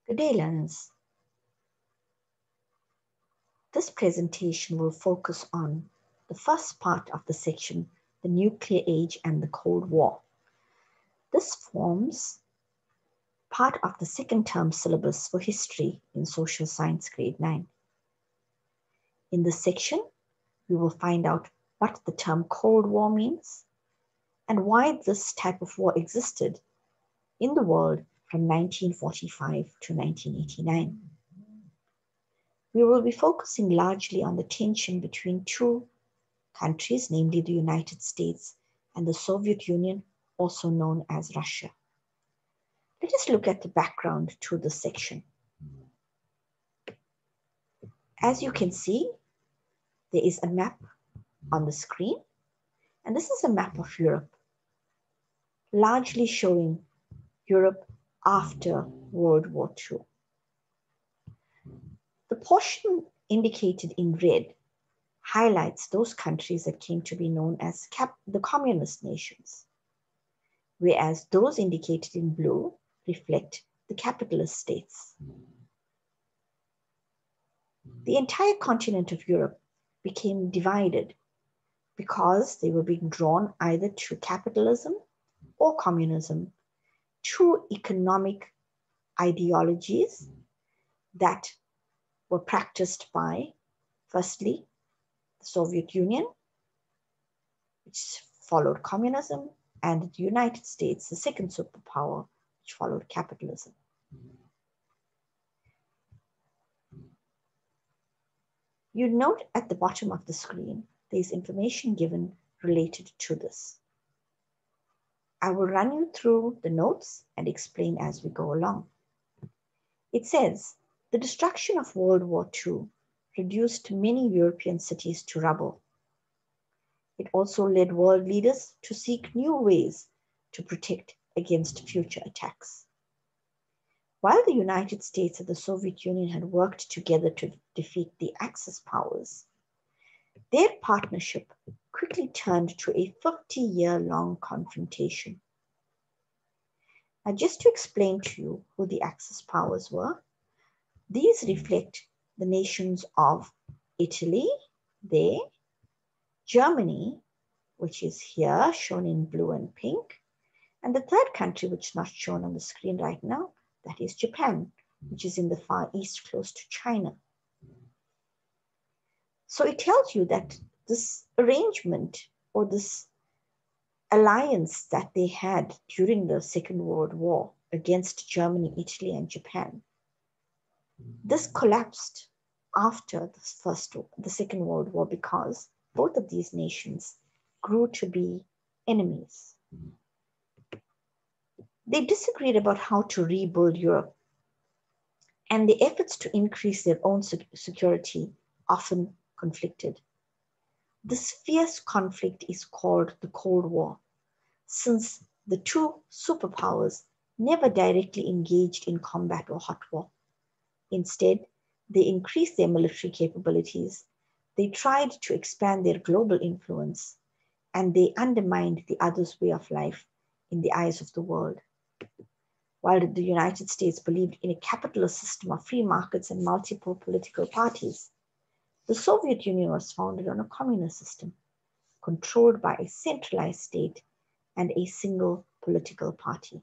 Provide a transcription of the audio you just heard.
Good day, learners. This presentation will focus on the first part of the section, the nuclear age and the Cold War. This forms part of the second term syllabus for history in social science grade 9. In this section, we will find out what the term Cold War means and why this type of war existed in the world from 1945 to 1989. We will be focusing largely on the tension between two countries, namely the United States and the Soviet Union, also known as Russia. Let us look at the background to this section. As you can see, there is a map on the screen, and this is a map of Europe, largely showing Europe after World War II. The portion indicated in red highlights those countries that came to be known as the communist nations, whereas those indicated in blue reflect the capitalist states. The entire continent of Europe became divided because they were being drawn either to capitalism or communism, two economic ideologies that were practiced by, firstly, the Soviet Union, which followed communism, and the United States, the second superpower, which followed capitalism. You note at the bottom of the screen, there is information given related to this. I will run you through the notes and explain as we go along. It says, the destruction of World War II reduced many European cities to rubble. It also led world leaders to seek new ways to protect against future attacks. While the United States and the Soviet Union had worked together to defeat the Axis powers, their partnership quickly turned to a 50-year-long confrontation. Now, just to explain to you who the Axis powers were, these reflect the nations of Italy, there, Germany, which is here, shown in blue and pink, and the third country, which is not shown on the screen right now, that is Japan, which is in the Far East, close to China. So it tells you that this arrangement or this alliance that they had during the Second World War against Germany, Italy, and Japan, this collapsed after the Second World War because both of these nations grew to be enemies. They disagreed about how to rebuild Europe, and the efforts to increase their own security often conflicted. This fierce conflict is called the Cold War, since the two superpowers never directly engaged in combat or hot war. Instead, they increased their military capabilities, they tried to expand their global influence, and they undermined the other's way of life in the eyes of the world. While the United States believed in a capitalist system of free markets and multiple political parties, the Soviet Union was founded on a communist system, controlled by a centralized state and a single political party.